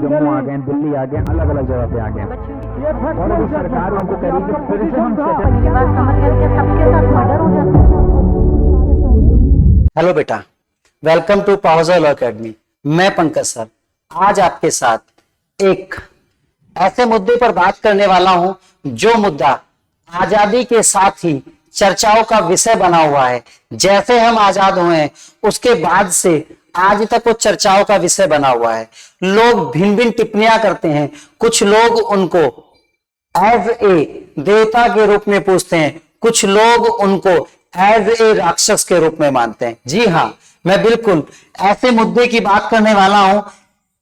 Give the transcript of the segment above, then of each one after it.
जम्मू आ गए, दिल्ली आ गए, अलग अलग जगह पे आ गए और अभी सरकार उनको कह रही है कि फिर से हम मेरी बात समझ गए कि सबके साथ मर्डर हो जाता है। हेलो बेटा, वेलकम टू पाउजल एकेडमी। मैं पंकज सर आज आपके साथ एक ऐसे मुद्दे पर बात करने वाला हूं जो मुद्दा आजादी के साथ ही चर्चाओं का विषय बना हुआ है। जैसे हम आजाद हुए हैं उसके बाद से आज तक वो चर्चाओं का विषय बना हुआ है। लोग भिन्न भिन्न टिप्पणियां करते हैं। कुछ लोग उनको एज ए देवता के रूप में पूछते हैं, कुछ लोग उनको एज ए राक्षस के रूप में मानते हैं। जी हाँ, मैं बिल्कुल ऐसे मुद्दे की बात करने वाला हूं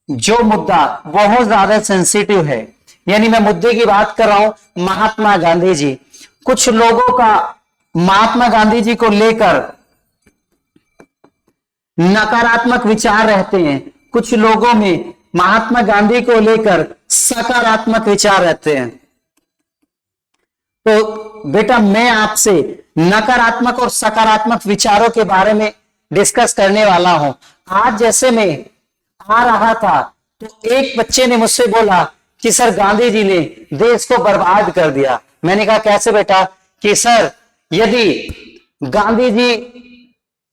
जो मुद्दा बहुत ज्यादा सेंसिटिव है। यानी मैं मुद्दे की बात कर रहा हूं महात्मा गांधी जी। कुछ लोगों का महात्मा गांधी जी को लेकर नकारात्मक विचार रहते हैं, कुछ लोगों में महात्मा गांधी को लेकर सकारात्मक विचार रहते हैं। तो बेटा मैं आपसे नकारात्मक और सकारात्मक विचारों के बारे में डिस्कस करने वाला हूं। आज जैसे मैं आ रहा था तो एक बच्चे ने मुझसे बोला कि सर गांधी जी ने देश को बर्बाद कर दिया। मैंने कहा कैसे बेटा? कि सर यदि गांधी जी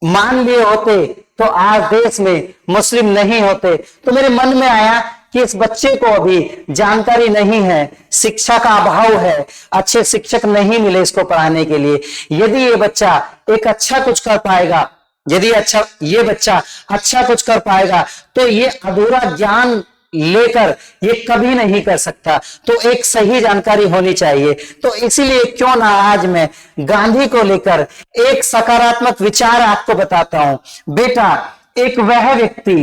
मान लिए होते तो आज देश में मुस्लिम नहीं होते। तो मेरे मन में आया कि इस बच्चे को अभी जानकारी नहीं है, शिक्षा का अभाव है, अच्छे शिक्षक नहीं मिले इसको पढ़ाने के लिए। यदि ये बच्चा एक अच्छा कुछ कर पाएगा, यदि ये बच्चा अच्छा कुछ कर पाएगा तो ये अधूरा ज्ञान लेकर ये कभी नहीं कर सकता। तो एक सही जानकारी होनी चाहिए। तो इसीलिए क्यों ना आज मैं गांधी को लेकर एक सकारात्मक विचार आपको बताता हूं। बेटा एक वह व्यक्ति,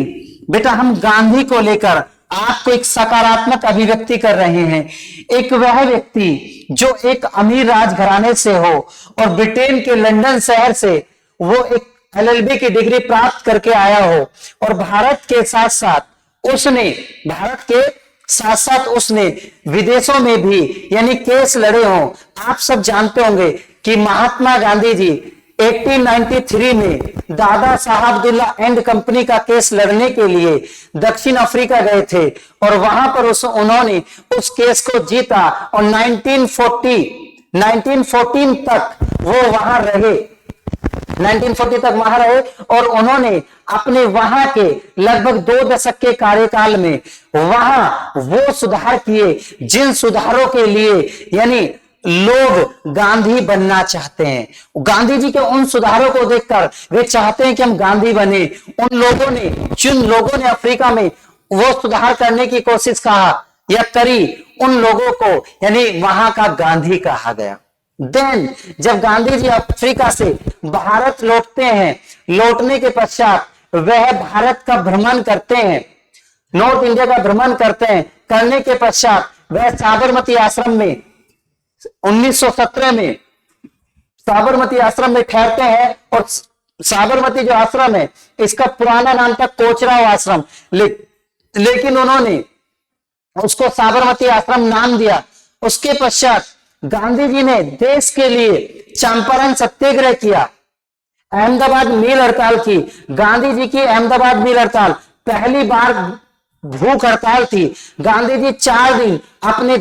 बेटा हम गांधी को लेकर आपको एक सकारात्मक अभिव्यक्ति कर रहे हैं। एक वह व्यक्ति जो एक अमीर राजघराने से हो और ब्रिटेन के लंदन शहर से वो एक LLB की डिग्री प्राप्त करके आया हो और भारत के साथ साथ उसने विदेशों में भी यानी केस लड़े हों। आप सब जानते होंगे कि महात्मा गांधी जी 1893 में दादा साहब अब्दुल्ला एंड कंपनी का केस लड़ने के लिए दक्षिण अफ्रीका गए थे और वहां पर उन्होंने उस केस को जीता और 1914 तक वो वहां रहे। 1940 तक वहां रहे और उन्होंने अपने वहां के लगभग 2 दशक के कार्यकाल में वहां वो सुधार किए जिन सुधारों के लिए यानी लोग गांधी बनना चाहते हैं। गांधी जी के उन सुधारों को देखकर वे चाहते हैं कि हम गांधी बने। जिन लोगों ने अफ्रीका में वो सुधार करने की कोशिश करी, उन लोगों को यानी वहां का गांधी कहा गया। देन जब गांधी जी अफ्रीका से भारत लौटते हैं, लौटने के पश्चात वह भारत का भ्रमण करते हैं, नॉर्थ इंडिया का भ्रमण करते हैं। करने के पश्चात वह साबरमती आश्रम में 1917 में साबरमती आश्रम में ठहरते हैं और साबरमती जो आश्रम है इसका पुराना नाम था कोचराव आश्रम, लेकिन उन्होंने उसको साबरमती आश्रम नाम दिया। उसके पश्चात गांधी जी ने देश के लिए चंपारण सत्याग्रह किया, अहमदाबाद मिल हड़ताल की। गांधी जी की अहमदाबाद मिल हड़ताल पहली बार भूख हड़ताल थी। गांधी जी 4 दिन अपने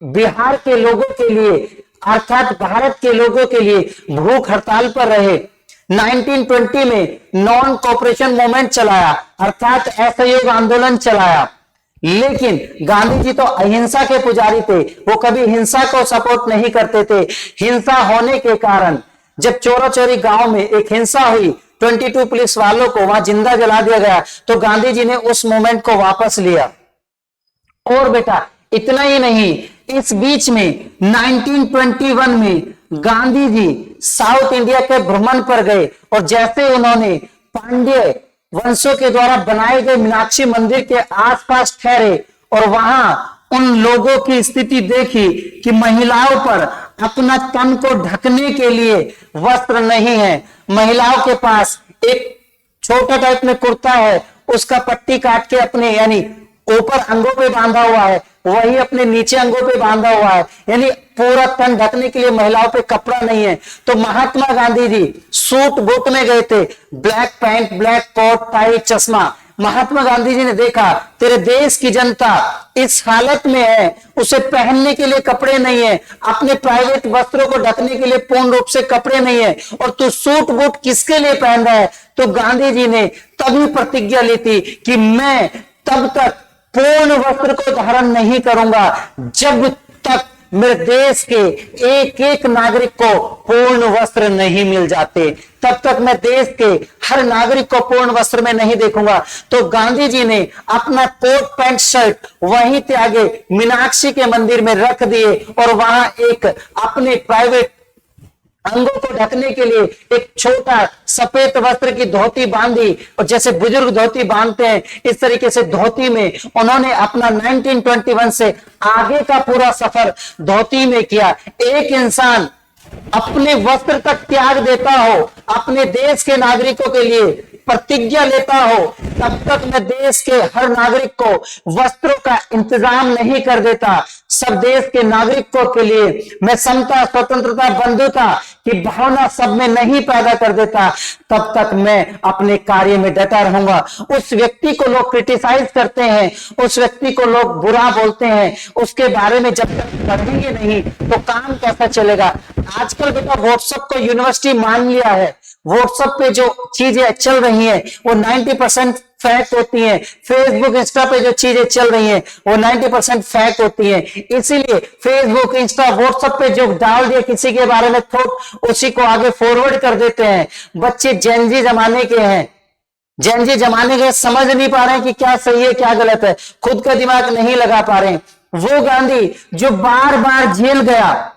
बिहार के लोगों के लिए अर्थात भारत के लोगों के लिए भूख हड़ताल पर रहे। 1920 में नॉन कोऑपरेशन मूवमेंट चलाया अर्थात असहयोग आंदोलन चलाया। लेकिन गांधी जी तो अहिंसा के पुजारी थे, वो कभी हिंसा को सपोर्ट नहीं करते थे। हिंसा होने के कारण जब चोरा चोरी गांव में एक हिंसा हुई, 22 पुलिस वालों को वहां जिंदा जला दिया गया, तो गांधी जी ने उस मूवमेंट को वापस लिया। और बेटा इतना ही नहीं, इस बीच में 1921 में गांधी जी साउथ इंडिया के भ्रमण पर गए और जैसे उन्होंने पांड्य वंशों के द्वारा बनाए गए मीनाक्षी मंदिर के आसपास ठहरे और वहां उन लोगों की स्थिति देखी कि महिलाओं पर अपना तन को ढकने के लिए वस्त्र नहीं है। महिलाओं के पास एक छोटा टाइप में कुर्ता है, उसका पट्टी काट के अपने यानी ऊपर अंगों पे बांधा हुआ है, वही अपने नीचे अंगों पे बांधा हुआ है, यानी पूरा तन ढकने के लिए महिलाओं पे कपड़ा नहीं है। तो महात्मा गांधी जी सूट बूट में गए थे, black pant, black coat, tie, चश्मा, महात्मा गांधी जी ने देखा तेरे देश की जनता इस हालत में है, उसे पहनने के लिए कपड़े नहीं है, अपने प्राइवेट वस्त्रों को ढकने के लिए पूर्ण रूप से कपड़े नहीं है, और तू सूट बूट किसके लिए पहन रहा है? तो गांधी जी ने तभी प्रतिज्ञा ली थी कि मैं तब तक पूर्ण वस्त्र को धारण नहीं करूंगा जब तक मेरे देश के एक एक नागरिक को पूर्ण वस्त्र नहीं मिल जाते, तब तक मैं देश के हर नागरिक को पूर्ण वस्त्र में नहीं देखूंगा। तो गांधी जी ने अपना कोट पैंट शर्ट वहीं त्यागे, मीनाक्षी के मंदिर में रख दिए और वहां एक अपने प्राइवेट अंगों को ढकने के लिए एक छोटा सफेद वस्त्र की धोती बांधी, और जैसे बुजुर्ग धोती बांधते हैं इस तरीके से धोती में उन्होंने अपना 1921 से आगे का पूरा सफर धोती में किया। एक इंसान अपने वस्त्र तक त्याग देता हो, अपने देश के नागरिकों के लिए प्रतिज्ञा लेता हो, तब तक मैं देश के हर नागरिक को वस्त्रों का इंतजाम नहीं कर देता। सब देश के नागरिकों के लिए मैं समता, स्वतंत्रता, बंधुता की भावना सब में नहीं पैदा कर देता, तब तक मैं अपने कार्य में डटा रहूंगा। उस व्यक्ति को लोग क्रिटिसाइज करते हैं, उस व्यक्ति को लोग बुरा बोलते हैं, उसके बारे में जब तक पढ़ेंगे नहीं तो काम कैसा चलेगा? आजकल बेटा व्हाट्सएप को यूनिवर्सिटी मान लिया है। व्हाट्सएप पे जो चीजें चल रही हैं वो 90% फैक्ट होती हैं। फेसबुक, इंस्टा पे जो चीजें चल रही हैं वो 90% फैक्ट होती हैं। इसीलिए फेसबुक, इंस्टा, व्हाट्सएप पे जो डाल दिया किसी के बारे में थोट, उसी को आगे फॉरवर्ड कर देते हैं। बच्चे जेनजी जमाने के हैं, जेनजी जमाने के समझ नहीं पा रहे हैं कि क्या सही है क्या गलत है, खुद का दिमाग नहीं लगा पा रहे हैं। वो गांधी जो बार बार जेल गया,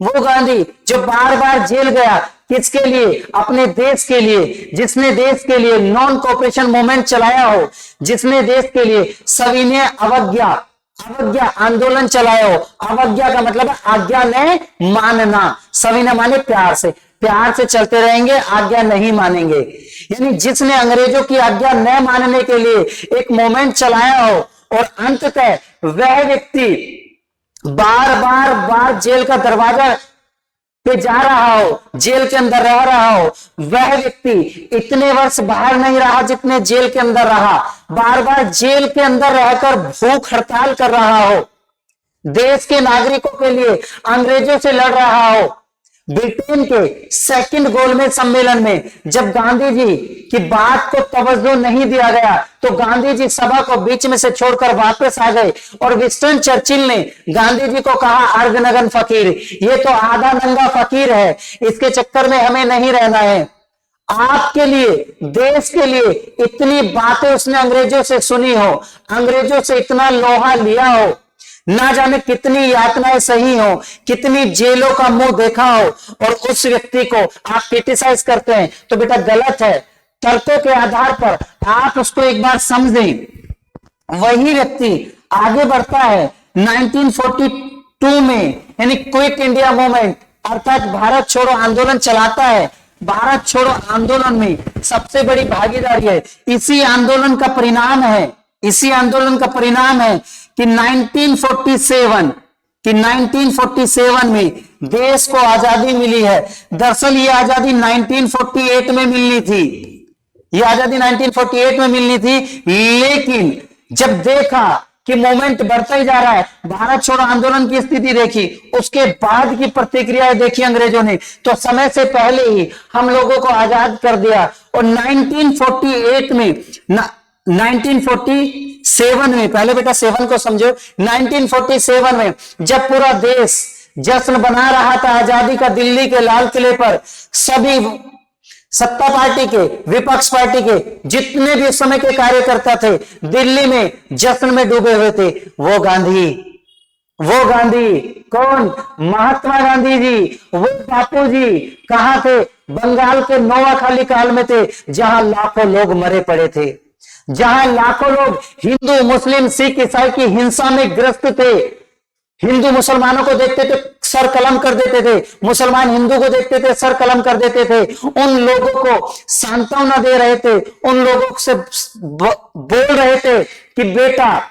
वो गांधी जो बार बार जेल गया, किसके लिए? अपने देश के लिए। जिसने देश के लिए नॉन कोऑपरेशन मूवमेंट चलाया हो, जिसने देश के लिए सविनय अवज्ञा आंदोलन चलाया हो। अवज्ञा का मतलब आज्ञा ने मानना, सविनय माने प्यार से चलते रहेंगे, आज्ञा नहीं मानेंगे। यानी जिसने अंग्रेजों की आज्ञा न मानने के लिए एक मूवमेंट चलाया हो और अंततः वह व्यक्ति बार जेल का दरवाजा पे जा रहा हो, जेल के अंदर रह रहा हो, वह व्यक्ति इतने वर्ष बाहर नहीं रहा जितने जेल के अंदर रहा। बार बार जेल के अंदर रहकर भूख हड़ताल कर रहा हो, देश के नागरिकों के लिए अंग्रेजों से लड़ रहा हो। ब्रिटेन के सेकंड गोलमेज सम्मेलन में जब गांधी जी की बात को तवज्जो नहीं दिया गया तो गांधी जी सभा को बीच में से छोड़कर वापस आ गए और विंस्टन चर्चिल ने गांधी जी को कहा, अर्धनग्न फकीर, ये तो आधा नंगा फकीर है, इसके चक्कर में हमें नहीं रहना है। आपके लिए, देश के लिए इतनी बातें उसने अंग्रेजों से सुनी हो, अंग्रेजों से इतना लोहा लिया हो, ना जाने कितनी यातनाएं सही हो, कितनी जेलों का मुंह देखा हो, और उस व्यक्ति को आप क्रिटिसाइज करते हैं तो बेटा गलत है। तर्कों के आधार पर आप उसको एक बार समझें। वही व्यक्ति आगे बढ़ता है 1942 में, यानी क्विट इंडिया मूवमेंट अर्थात भारत छोड़ो आंदोलन चलाता है। भारत छोड़ो आंदोलन में सबसे बड़ी भागीदारी है, इसी आंदोलन का परिणाम है कि 1947 में देश को आजादी मिली है। दरअसल ये आजादी 1948 में मिलनी थी, लेकिन जब देखा कि मूवमेंट बढ़ता ही जा रहा है, भारत छोड़ो आंदोलन की स्थिति देखी, उसके बाद की प्रतिक्रियाएं देखी अंग्रेजों ने, तो समय से पहले ही हम लोगों को आजाद कर दिया। और 1947 में, पहले बेटा 7 को समझो, 1947 में जब पूरा देश जश्न बना रहा था आजादी का दिल्ली के लाल किले पर, सभी सत्ता पार्टी के, विपक्ष पार्टी के जितने भी उस समय के कार्यकर्ता थे दिल्ली में जश्न में डूबे हुए थे। वो गांधी कौन? महात्मा गांधी जी, वो बापू जी कहां थे? बंगाल के नोआखाली काल में थे, जहां लाखों लोग मरे पड़े थे, जहां लाखों लोग हिंदू, मुस्लिम, सिख, ईसाई की हिंसा में ग्रस्त थे। हिंदू मुसलमानों को देखते थे सर कलम कर देते थे, मुसलमान हिंदू को देखते थे सर कलम कर देते थे। उन लोगों को सांत्वना दे रहे थे, उन लोगों से बोल रहे थे कि बेटा,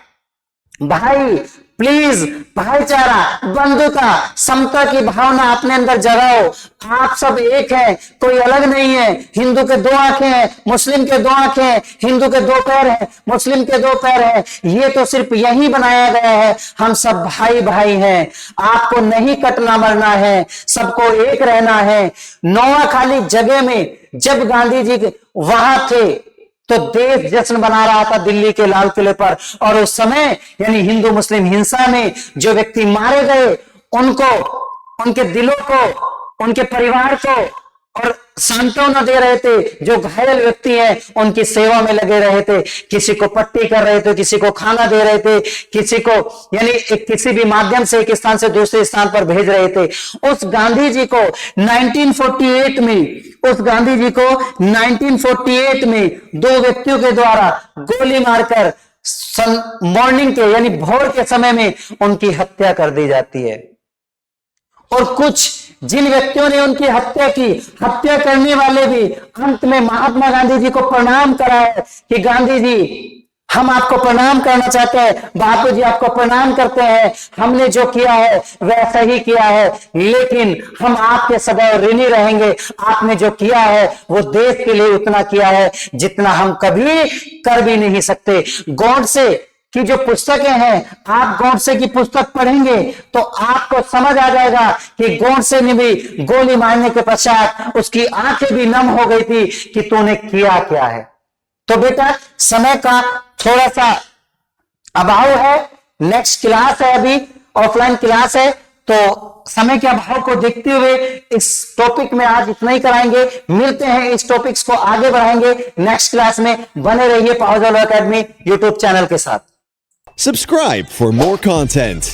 भाई, प्लीज भाईचारा, बंधुता, समता की भावना अपने अंदर जगाओ। आप सब एक हैं, कोई अलग नहीं है। हिंदू के दो आंखें हैं, मुस्लिम के दो आंखें हैं, हिंदू के दो पैर हैं, मुस्लिम के दो पैर हैं। ये तो सिर्फ यही बनाया गया है। हम सब भाई भाई हैं। आपको नहीं कटना मरना है, सबको एक रहना है। नोआखाली जगह में जब गांधी जी वहां थे तो देश जश्न मना रहा था दिल्ली के लाल किले पर, और उस समय यानी हिंदू मुस्लिम हिंसा में जो व्यक्ति मारे गए उनको, उनके दिलों को, उनके परिवार को और सांत्वना दे रहे थे। जो घायल व्यक्ति हैं उनकी सेवा में लगे रहे थे, किसी को पट्टी कर रहे थे, किसी को खाना दे रहे थे, किसी को यानी किसी भी माध्यम से एक स्थान से दूसरे स्थान पर भेज रहे थे। उस गांधी जी को 1948 में, उस गांधी जी को 1948 में दो व्यक्तियों के द्वारा गोली मारकर मॉर्निंग के यानी भोर के समय में उनकी हत्या कर दी जाती है। और कुछ जिन व्यक्तियों ने उनकी हत्या की, हत्या करने वाले भी अंत में महात्मा गांधी जी को प्रणाम करा है कि गांधी जी हम आपको प्रणाम करना चाहते हैं, बापू जी आपको प्रणाम करते हैं, हमने जो किया है वैसा ही किया है, लेकिन हम आपके सदैव ऋणी रहेंगे। आपने जो किया है वो देश के लिए उतना किया है जितना हम कभी कर भी नहीं सकते। गॉडसे की जो पुस्तकें हैं, आप गॉडसे की पुस्तक पढ़ेंगे तो आपको समझ आ जाएगा कि गॉडसे ने भी गोली मारने के पश्चात उसकी आंखें भी नम हो गई थी कि तूने किया क्या है। तो बेटा समय का थोड़ा सा अभाव है, नेक्स्ट क्लास है, अभी ऑफलाइन क्लास है, तो समय के अभाव को देखते हुए इस टॉपिक में आज इतना ही कराएंगे। मिलते हैं, इस टॉपिक्स को आगे बढ़ाएंगे नेक्स्ट क्लास में। बने रहिए पावरजॉल एकेडमी यूट्यूब चैनल के साथ। Subscribe for more content.